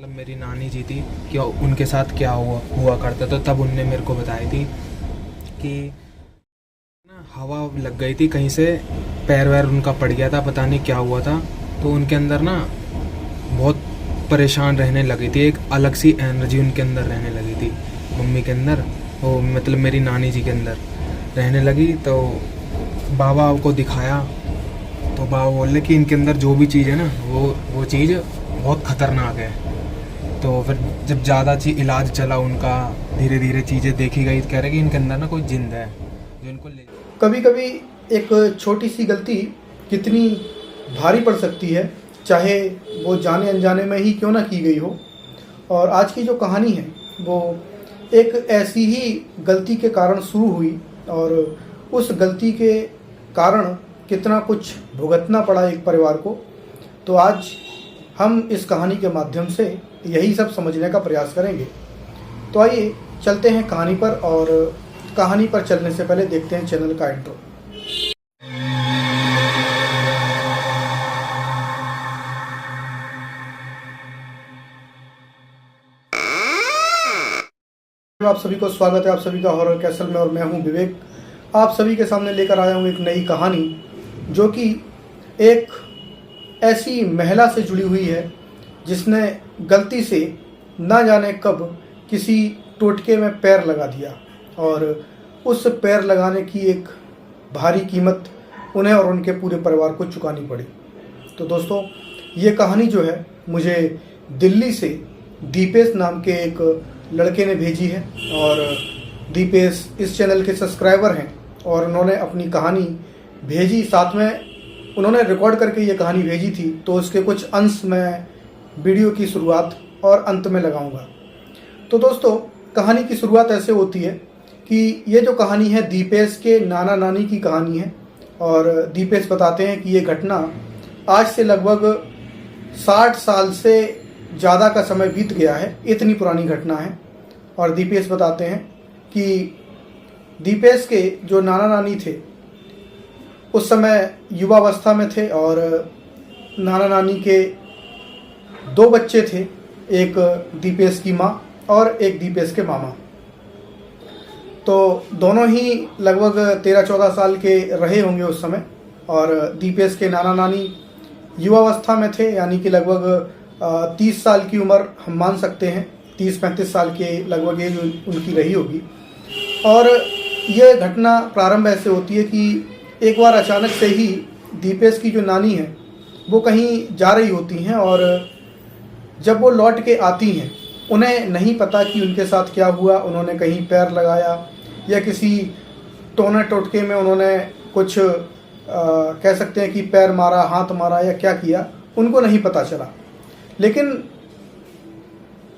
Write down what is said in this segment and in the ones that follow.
मतलब मेरी नानी जी थी कि उनके साथ क्या हुआ करता था। तब उनने मेरे को बताई थी कि ना हवा लग गई थी कहीं से, पैर वैर उनका पड़ गया था, पता नहीं क्या हुआ था। तो उनके अंदर ना बहुत परेशान रहने लगी थी, एक अलग सी एनर्जी उनके अंदर रहने लगी थी, मम्मी के अंदर, वो मतलब मेरी नानी जी के अंदर रहने लगी। तो बाबा को दिखाया तो बाबा बोले कि इनके अंदर जो भी चीज़ है ना वो चीज़ बहुत ख़तरनाक है। तो फिर जब ज़्यादा इलाज चला उनका, धीरे धीरे चीज़ें देखी गई, तो कह रहे कि इनके अंदर ना कोई जिंद है जो इनको ले। कभी कभी एक छोटी सी गलती कितनी भारी पड़ सकती है, चाहे वो जाने अनजाने में ही क्यों ना की गई हो। और आज की जो कहानी है वो एक ऐसी ही गलती के कारण शुरू हुई, और उस गलती के कारण कितना कुछ भुगतना पड़ा एक परिवार को। तो आज हम इस कहानी के माध्यम से यही सब समझने का प्रयास करेंगे। तो आइए चलते हैं कहानी पर, और कहानी पर चलने से पहले देखते हैं चैनल का इंट्रो। आप सभी को स्वागत है, आप सभी का हॉरर कैसल में, और मैं हूं विवेक। आप सभी के सामने लेकर आया हूं एक नई कहानी जो कि एक ऐसी महिला से जुड़ी हुई है जिसने गलती से ना जाने कब किसी टोटके में पैर लगा दिया, और उस पैर लगाने की एक भारी कीमत उन्हें और उनके पूरे परिवार को चुकानी पड़ी। तो दोस्तों, ये कहानी जो है मुझे दिल्ली से दीपेश नाम के एक लड़के ने भेजी है, और दीपेश इस चैनल के सब्सक्राइबर हैं, और उन्होंने अपनी कहानी भेजी, साथ में उन्होंने रिकॉर्ड करके ये कहानी भेजी थी। तो उसके कुछ अंश मैं वीडियो की शुरुआत और अंत में लगाऊंगा। तो दोस्तों, कहानी की शुरुआत ऐसे होती है कि ये जो कहानी है दीपेश के नाना नानी की कहानी है, और दीपेश बताते हैं कि ये घटना आज से लगभग 60 साल से ज़्यादा का समय बीत गया है, इतनी पुरानी घटना है। और दीपेश बताते हैं कि दीपेश के जो नाना नानी थे उस समय युवावस्था में थे, और नाना नानी के 2 बच्चे थे, एक दीपेश की माँ और एक दीपेश के मामा। तो दोनों ही लगभग 13-14 साल के रहे होंगे उस समय, और दीपेश के नाना नानी युवावस्था में थे, यानी कि लगभग 30 साल की उम्र हम मान सकते हैं, 30-35 साल के लगभग एज उनकी रही होगी। और ये घटना प्रारंभ ऐसे होती है कि एक बार अचानक से ही दीपेश की जो नानी है वो कहीं जा रही होती हैं, और जब वो लौट के आती हैं उन्हें नहीं पता कि उनके साथ क्या हुआ। उन्होंने कहीं पैर लगाया या किसी टोना टोटके में उन्होंने कुछ कह सकते हैं कि पैर मारा, हाथ मारा, या क्या किया, उनको नहीं पता चला। लेकिन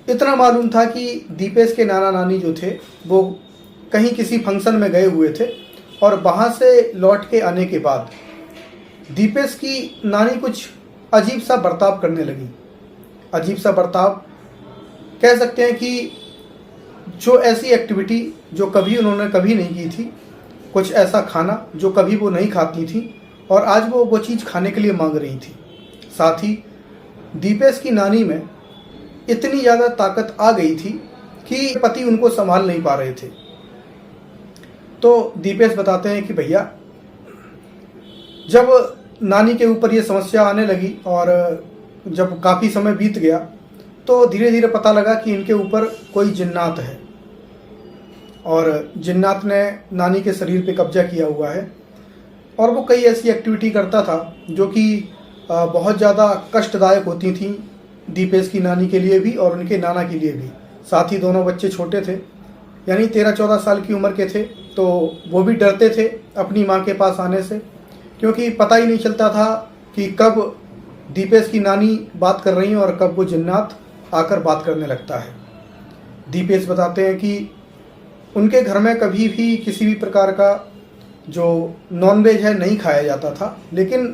इतना मालूम था कि दीपेश के नाना नानी जो थे वो कहीं किसी फंक्शन में गए हुए थे, और वहाँ से लौट के आने के बाद दीपेश की नानी कुछ अजीब सा बर्ताव करने लगी। अजीब सा बर्ताव कह सकते हैं कि जो ऐसी एक्टिविटी जो कभी उन्होंने कभी नहीं की थी, कुछ ऐसा खाना जो कभी वो नहीं खाती थी, और आज वो चीज़ खाने के लिए मांग रही थी। साथ ही दीपेश की नानी में इतनी ज़्यादा ताकत आ गई थी कि पति उनको संभाल नहीं पा रहे थे। तो दीपेश बताते हैं कि भैया, जब नानी के ऊपर ये समस्या आने लगी और जब काफ़ी समय बीत गया, तो धीरे धीरे पता लगा कि इनके ऊपर कोई जिन्नात है, और जिन्नात ने नानी के शरीर पे कब्जा किया हुआ है, और वो कई ऐसी एक्टिविटी करता था जो कि बहुत ज़्यादा कष्टदायक होती थी दीपेश की नानी के लिए भी और उनके नाना के लिए भी। साथ ही दोनों बच्चे छोटे थे, यानी 13-14 साल की उम्र के थे, तो वो भी डरते थे अपनी माँ के पास आने से, क्योंकि पता ही नहीं चलता था कि कब दीपेश की नानी बात कर रही हैं और कब वो जिन्नात आकर बात करने लगता है। दीपेश बताते हैं कि उनके घर में कभी भी किसी भी प्रकार का जो नॉनवेज है नहीं खाया जाता था, लेकिन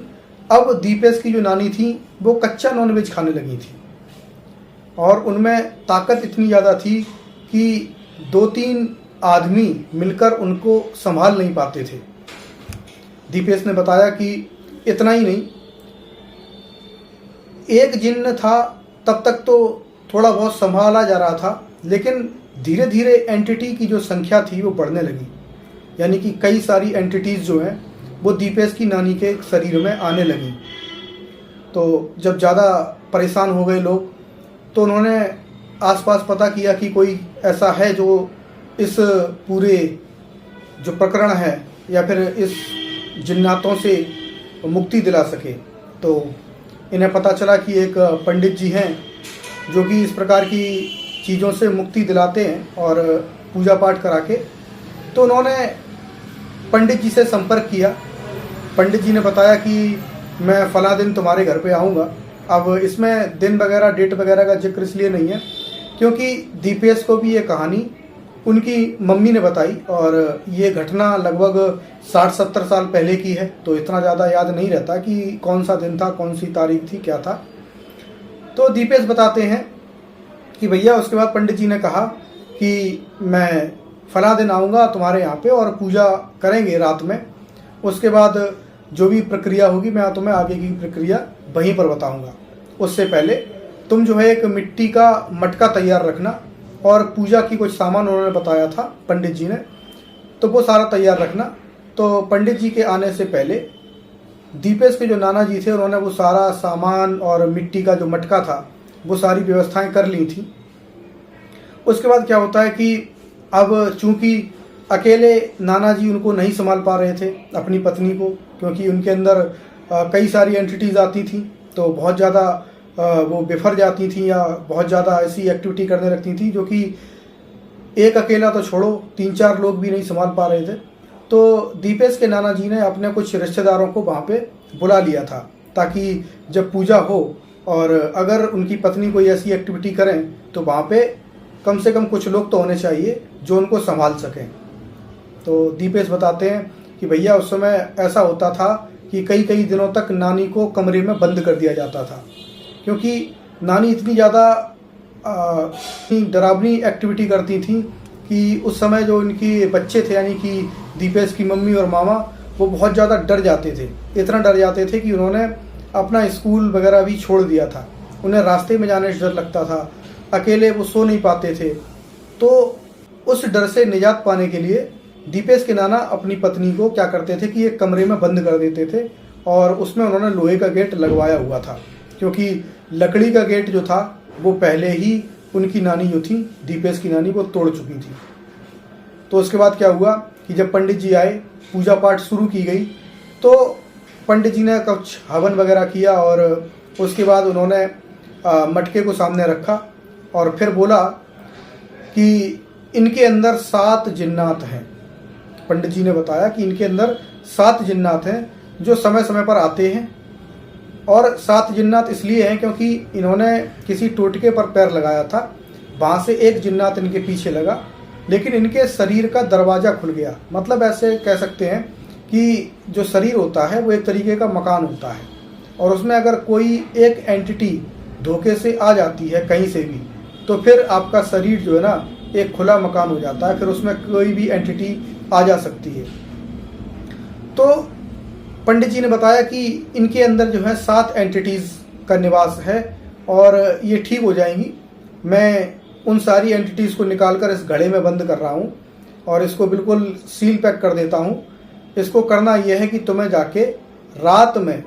अब दीपेश की जो नानी थी वो कच्चा नॉनवेज खाने लगी थी, और उनमें ताकत इतनी ज़्यादा थी कि 2-3 आदमी मिलकर उनको संभाल नहीं पाते थे। दीपेश ने बताया कि इतना ही नहीं, एक जिन्न था तब तक तो थोड़ा बहुत संभाला जा रहा था, लेकिन धीरे धीरे एंटिटी की जो संख्या थी वो बढ़ने लगी। यानी कि कई सारी एंटिटीज़ जो हैं वो दीपेश की नानी के शरीर में आने लगी। तो जब ज़्यादा परेशान हो गए लोग तो उन्होंने आसपास पता किया कि कोई ऐसा है जो इस पूरे जो प्रकरण है या फिर इस जिन्नातों से मुक्ति दिला सके। तो इन्हें पता चला कि एक पंडित जी हैं जो कि इस प्रकार की चीज़ों से मुक्ति दिलाते हैं और पूजा पाठ करा के। तो उन्होंने पंडित जी से संपर्क किया। पंडित जी ने बताया कि मैं फ़लाँ दिन तुम्हारे घर पे आऊँगा। अब इसमें दिन वगैरह डेट वगैरह का जिक्र इसलिए नहीं है क्योंकि दीपेश को भी ये कहानी उनकी मम्मी ने बताई और ये घटना लगभग 60-70 साल पहले की है। तो इतना ज़्यादा याद नहीं रहता कि कौन सा दिन था, कौन सी तारीख थी, क्या था। तो दीपेश बताते हैं कि भैया उसके बाद पंडित जी ने कहा कि मैं फ़लाँ दिन आऊँगा तुम्हारे यहाँ पे और पूजा करेंगे रात में। उसके बाद जो भी प्रक्रिया होगी मैं तुम्हें आगे की प्रक्रिया वहीं पर बताऊँगा। उससे पहले तुम जो है एक मिट्टी का मटका तैयार रखना और पूजा की कुछ सामान उन्होंने बताया था पंडित जी ने, तो वो सारा तैयार रखना। तो पंडित जी के आने से पहले दीपेश के जो नाना जी थे उन्होंने वो सारा सामान और मिट्टी का जो मटका था वो सारी व्यवस्थाएं कर ली थी। उसके बाद क्या होता है कि अब चूंकि अकेले नाना जी उनको नहीं संभाल पा रहे थे अपनी पत्नी को, क्योंकि उनके अंदर कई सारी एंटिटीज़ आती थी तो बहुत ज़्यादा वो बिफर जाती थी या बहुत ज़्यादा ऐसी एक्टिविटी करने लगती थी जो कि एक अकेला तो छोड़ो 3-4 लोग भी नहीं संभाल पा रहे थे। तो दीपेश के नाना जी ने अपने कुछ रिश्तेदारों को वहाँ पे बुला लिया था ताकि जब पूजा हो और अगर उनकी पत्नी कोई ऐसी एक्टिविटी करें तो वहाँ पे कम से कम कुछ लोग तो होने चाहिए जो उनको संभाल सकें। तो दीपेश बताते हैं कि भैया उस समय ऐसा होता था कि कई कई दिनों तक नानी को कमरे में बंद कर दिया जाता था क्योंकि नानी इतनी ज़्यादा डरावनी एक्टिविटी करती थी कि उस समय जो इनके बच्चे थे यानी कि दीपेश की मम्मी और मामा वो बहुत ज़्यादा डर जाते थे। इतना डर जाते थे कि उन्होंने अपना स्कूल वगैरह भी छोड़ दिया था। उन्हें रास्ते में जाने से डर लगता था, अकेले वो सो नहीं पाते थे। तो उस डर से निजात पाने के लिए दीपेश के नाना अपनी पत्नी को क्या करते थे कि एक कमरे में बंद कर देते थे और उसमें उन्होंने लोहे का गेट लगवाया हुआ था क्योंकि लकड़ी का गेट जो था वो पहले ही उनकी नानी जो थी दीपेश की नानी वो तोड़ चुकी थी। तो उसके बाद क्या हुआ कि जब पंडित जी आए, पूजा पाठ शुरू की गई, तो पंडित जी ने कुछ हवन वगैरह किया और उसके बाद उन्होंने मटके को सामने रखा और फिर बोला कि इनके अंदर 7 जिन्नात हैं। पंडित जी ने बताया कि इनके अंदर 7 जिन्नात हैं जो समय समय पर आते हैं और 7 जिन्नात इसलिए हैं क्योंकि इन्होंने किसी टोटके पर पैर लगाया था, वहाँ से एक जिन्नात इनके पीछे लगा लेकिन इनके शरीर का दरवाज़ा खुल गया। मतलब ऐसे कह सकते हैं कि जो शरीर होता है वो एक तरीके का मकान होता है और उसमें अगर कोई एक एंटिटी धोखे से आ जाती है कहीं से भी तो फिर आपका शरीर जो है ना एक खुला मकान हो जाता है, फिर उसमें कोई भी एंटिटी आ जा सकती है। तो पंडित जी ने बताया कि इनके अंदर जो है 7 एंटिटीज़ का निवास है और ये ठीक हो जाएंगी। मैं उन सारी एंटिटीज़ को निकालकर इस घड़े में बंद कर रहा हूँ और इसको बिल्कुल सील पैक कर देता हूँ। इसको करना यह है कि तुम्हें जाके रात में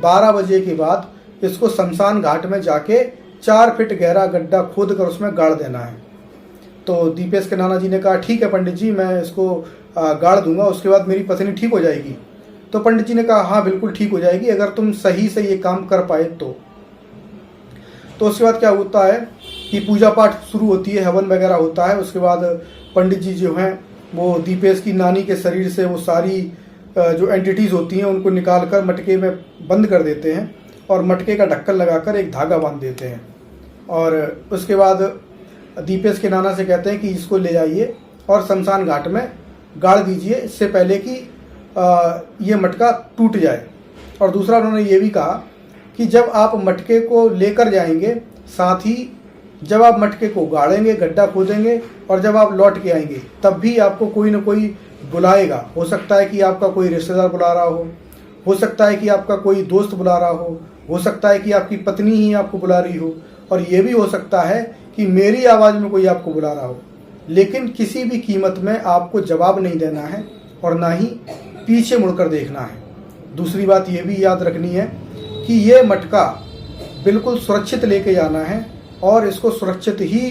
12 बजे के बाद इसको शमशान घाट में जाके 4 फीट गहरा गड्ढा खोद कर उसमें गाड़ देना है। तो दीपेश के नाना जी ने कहा ठीक है पंडित जी, मैं इसको गाड़ दूंगा, उसके बाद मेरी पत्नी ठीक हो जाएगी। तो पंडित जी ने कहा हाँ बिल्कुल ठीक हो जाएगी अगर तुम सही से ये काम कर पाए तो उसके बाद क्या होता है कि पूजा पाठ शुरू होती है, हवन वगैरह होता है। उसके बाद पंडित जी जो हैं वो दीपेश की नानी के शरीर से वो सारी जो एंटिटीज़ होती हैं उनको निकाल कर मटके में बंद कर देते हैं और मटके का ढक्कन लगाकर एक धागा बांध देते हैं और उसके बाद दीपेश के नाना से कहते हैं कि इसको ले जाइए और शमशान घाट में गाड़ दीजिए इससे पहले कि ये मटका टूट जाए। और दूसरा उन्होंने ये भी कहा कि जब आप मटके को लेकर जाएंगे, साथ ही जब आप मटके को गाड़ेंगे, गड्ढा खोदेंगे और जब आप लौट के आएंगे तब भी आपको कोई ना कोई बुलाएगा। हो सकता है कि आपका कोई रिश्तेदार बुला रहा हो सकता है कि आपका कोई दोस्त बुला रहा हो सकता है कि आपकी पत्नी ही आपको बुला रही और ये भी हो सकता है कि मेरी आवाज़ में कोई आपको बुला रहा हो, लेकिन किसी भी कीमत में आपको जवाब नहीं देना है और ना ही पीछे मुड़कर देखना है। दूसरी बात ये भी याद रखनी है कि ये मटका बिल्कुल सुरक्षित लेके जाना है और इसको सुरक्षित ही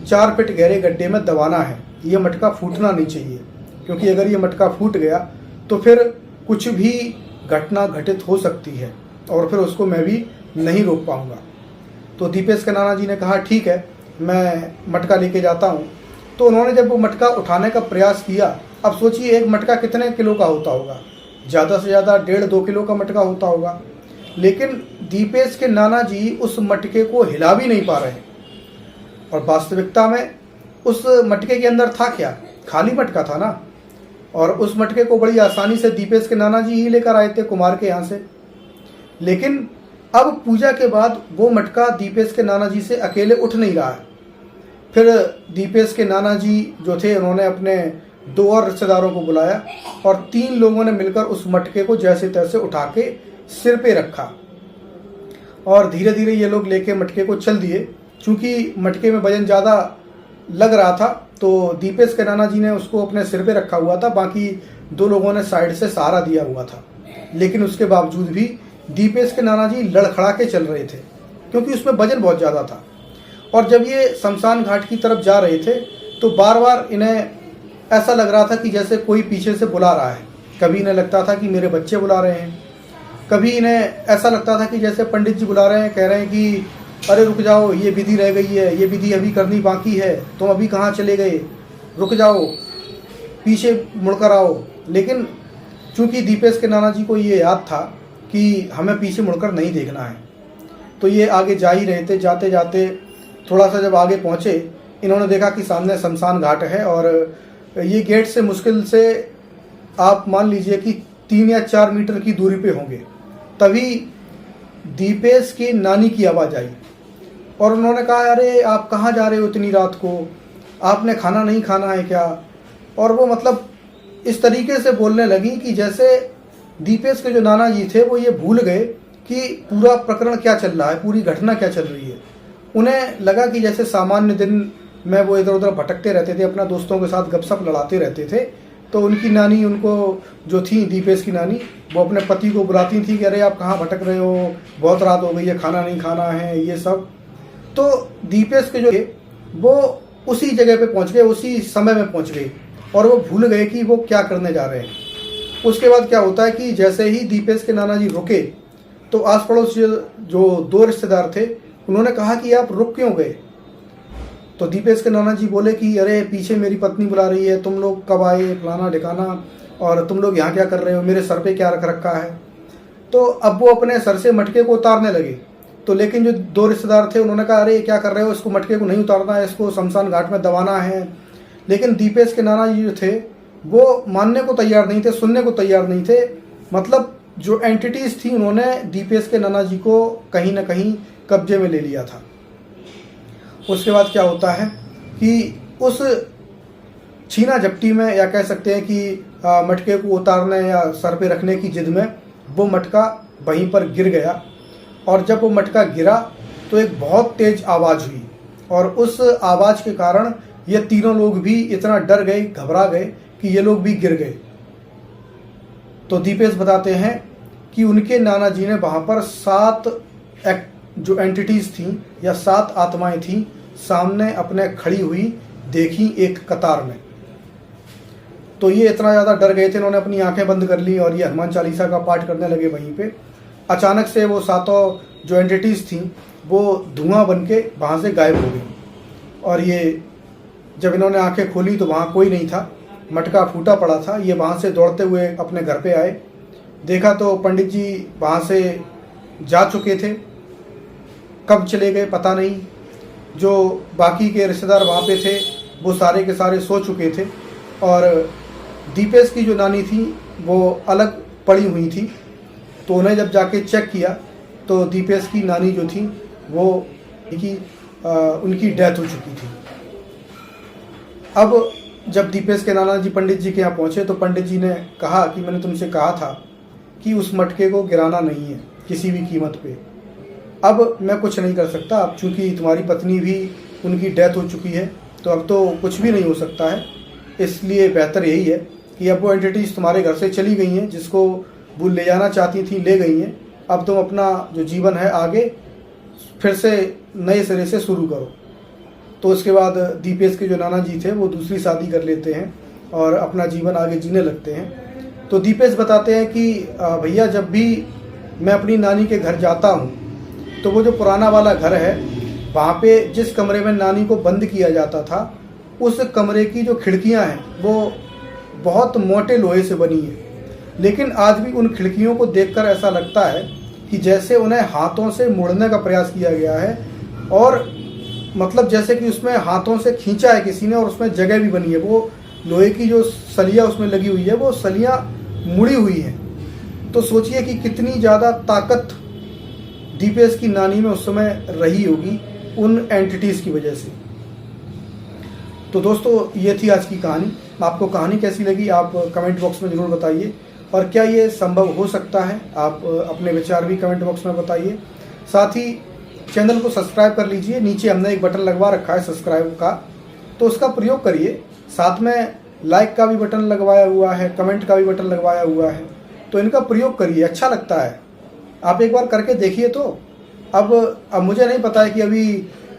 4 फीट गहरे गड्ढे में दबाना है। ये मटका फूटना नहीं चाहिए, क्योंकि अगर ये मटका फूट गया तो फिर कुछ भी घटना घटित हो सकती है और फिर उसको मैं भी नहीं रोक पाऊंगा। तो दीपेश के नाना जी ने कहा ठीक है, मैं मटका लेके जाता हूँ। तो उन्होंने जब वो मटका उठाने का प्रयास किया, अब सोचिए एक मटका कितने किलो का होता होगा, ज़्यादा से ज़्यादा 1.5-2 किलो का मटका होता होगा, लेकिन दीपेश के नाना जी उस मटके को हिला भी नहीं पा रहे। और वास्तविकता में उस मटके के अंदर था क्या? खाली मटका था ना। और उस मटके को बड़ी आसानी से दीपेश के नाना जी ही लेकर आए थे कुमार के यहाँ से। लेकिन अब पूजा के बाद वो मटका दीपेश के नाना जी से अकेले उठ नहीं रहा है। फिर दीपेश के नाना जी जो थे, उन्होंने अपने 2 और रिश्तेदारों को बुलाया और 3 लोगों ने मिलकर उस मटके को जैसे तैसे उठा के सिर पे रखा और धीरे धीरे ये लोग लेके मटके को चल दिए। चूँकि मटके में वजन ज़्यादा लग रहा था तो दीपेश के नाना जी ने उसको अपने सिर पे रखा हुआ था, बाकी 2 लोगों ने साइड से सहारा दिया हुआ था। लेकिन उसके बावजूद भी दीपेश के नाना जी लड़खड़ा के चल रहे थे, क्योंकि उसमें वजन बहुत ज़्यादा था। और जब ये शमशान घाट की तरफ जा रहे थे तो बार बार इन्हें ऐसा लग रहा था कि जैसे कोई पीछे से बुला रहा है। कभी इन्हें लगता था कि मेरे बच्चे बुला रहे हैं, कभी इन्हें ऐसा लगता था कि जैसे पंडित जी बुला रहे हैं, कह रहे हैं कि अरे रुक जाओ, ये विधि रह गई है, ये विधि अभी करनी बाकी है, तुम अभी कहाँ चले गए, रुक जाओ, पीछे मुड़कर आओ। लेकिन चूंकि दीपेश के नाना जी को ये याद था कि हमें पीछे मुड़कर नहीं देखना है, तो ये आगे जा ही रहे थे। जाते जाते थोड़ा सा जब आगे पहुँचे, इन्होंने देखा कि सामने शमशान घाट है और ये गेट से मुश्किल से आप मान लीजिए कि 3 या 4 मीटर की दूरी पे होंगे। तभी दीपेश की नानी की आवाज़ आई और उन्होंने कहा, अरे आप कहाँ जा रहे हो इतनी रात को, आपने खाना नहीं खाना है क्या? और वो मतलब इस तरीके से बोलने लगी कि जैसे दीपेश के जो नाना जी थे वो ये भूल गए कि पूरा प्रकरण क्या चल रहा है, पूरी घटना क्या चल रही है। उन्हें लगा कि जैसे सामान्य दिन में वो इधर उधर भटकते रहते थे, अपना दोस्तों के साथ गपशप लड़ाते रहते थे, तो उनकी नानी उनको जो थी, दीपेश की नानी, वो अपने पति को बुलाती थी कि अरे आप कहाँ भटक रहे हो, बहुत रात हो गई है, खाना नहीं खाना है, ये सब। तो दीपेश के जो वो उसी जगह पे पहुँच गए, उसी समय में पहुँच गए और वो भूल गए कि वो क्या करने जा रहे हैं। उसके बाद क्या होता है कि जैसे ही दीपेश के नाना जी रुके तो आस पड़ोस जो 2 रिश्तेदार थे उन्होंने कहा कि आप रुक क्यों गए? तो दीपेश के नाना जी बोले कि अरे पीछे मेरी पत्नी बुला रही है, तुम लोग कब आए, फलाना ढिकाना, और तुम लोग यहाँ क्या कर रहे हो, मेरे सर पे क्या रख रखा है। तो अब वो अपने सर से मटके को उतारने लगे, तो लेकिन जो 2 रिश्तेदार थे उन्होंने कहा अरे क्या कर रहे हो, इसको मटके को नहीं उतारना है, इसको शमशान घाट में दबाना है। लेकिन दीपेश के नाना जी जो थे वो मानने को तैयार नहीं थे, सुनने को तैयार नहीं थे। मतलब जो एंटिटीज़ थी उन्होंने दीपेश के नाना जी को कहीं ना कहीं कब्जे में ले लिया था। उसके बाद क्या होता है कि उस छीना झपटी में, या कह सकते हैं कि मटके को उतारने या सर पे रखने की जिद में वो मटका वहीं पर गिर गया। और जब वो मटका गिरा तो एक बहुत तेज आवाज़ हुई और उस आवाज़ के कारण ये तीनों लोग भी इतना डर गए, घबरा गए कि ये लोग भी गिर गए। तो दीपेश बताते हैं कि उनके नाना जी ने वहाँ पर 7 जो एंटिटीज़ थी या 7 आत्माएं थी सामने अपने खड़ी हुई देखी एक कतार में। तो ये इतना ज़्यादा डर गए थे, इन्होंने अपनी आंखें बंद कर ली और ये हनुमान चालीसा का पाठ करने लगे वहीं पे। अचानक से वो 7 जो एंटिटीज़ थी वो धुआं बन के वहाँ से गायब हो गई। और ये जब इन्होंने आंखें खोली तो वहाँ कोई नहीं था, मटका फूटा पड़ा था। ये वहाँ से दौड़ते हुए अपने घर पे आए, देखा तो पंडित जी वहाँ से जा चुके थे, कब चले गए पता नहीं। जो बाकी के रिश्तेदार वहाँ पे थे वो सारे के सारे सो चुके थे और दीपेश की जो नानी थी वो अलग पड़ी हुई थी। तो उन्हें जब जाके चेक किया तो दीपेश की नानी जो थी वो उनकी डेथ हो चुकी थी। अब जब दीपेश के नाना जी पंडित जी के यहाँ पहुँचे तो पंडित जी ने कहा कि मैंने तुमसे कहा था कि उस मटके को गिराना नहीं है किसी भी कीमत पे। अब मैं कुछ नहीं कर सकता, अब चूंकि तुम्हारी पत्नी भी, उनकी डेथ हो चुकी है, तो अब तो कुछ भी नहीं हो सकता है। इसलिए बेहतर यही है कि अब वो एंटिटीज़ तुम्हारे घर से चली गई हैं, जिसको वो ले जाना चाहती थी ले गई हैं। अब तुम अपना जो जीवन है आगे फिर से नए सिरे से शुरू करो। तो उसके बाद दीपेश के जो नाना जी थे वो दूसरी शादी कर लेते हैं और अपना जीवन आगे जीने लगते हैं। तो दीपेश बताते हैं कि भैया, जब भी मैं अपनी नानी के घर जाता हूँ तो वो जो पुराना वाला घर है, वहाँ पे जिस कमरे में नानी को बंद किया जाता था, उस कमरे की जो खिड़कियाँ हैं वो बहुत मोटे लोहे से बनी है। लेकिन आज भी उन खिड़कियों को देखकर ऐसा लगता है कि जैसे उन्हें हाथों से मोड़ने का प्रयास किया गया है, और मतलब जैसे कि उसमें हाथों से खींचा है किसी ने और उसमें जगह भी बनी है। वो लोहे की जो सलिया उसमें लगी हुई है, वो सलियाँ मुड़ी हुई हैं। तो सोचिए कि कितनी ज़्यादा ताकत दीपेश की नानी में उस समय रही होगी उन एंटिटीज़ की वजह से। तो दोस्तों, ये थी आज की कहानी। आपको कहानी कैसी लगी आप कमेंट बॉक्स में ज़रूर बताइए, और क्या ये संभव हो सकता है, आप अपने विचार भी कमेंट बॉक्स में बताइए। साथ ही चैनल को सब्सक्राइब कर लीजिए, नीचे हमने एक बटन लगवा रखा है सब्सक्राइब का, तो उसका प्रयोग करिए। साथ में लाइक का भी बटन लगवाया हुआ है, कमेंट का भी बटन लगवाया हुआ है, तो इनका प्रयोग करिए, अच्छा लगता है। आप एक बार करके देखिए। तो अब मुझे नहीं पता है कि अभी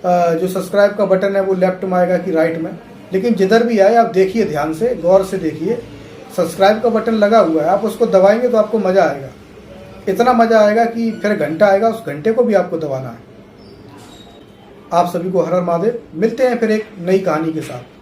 जो सब्सक्राइब का बटन है वो लेफ्ट में आएगा कि राइट में, लेकिन जिधर भी आए आप देखिए, ध्यान से गौर से देखिए। सब्सक्राइब का बटन लगा हुआ है, आप उसको दबाएंगे तो आपको मज़ा आएगा। इतना मज़ा आएगा कि फिर घंटा आएगा, उस घंटे को भी आपको दबाना है। आप सभी को हर हर महादेव। मिलते हैं फिर एक नई कहानी के साथ।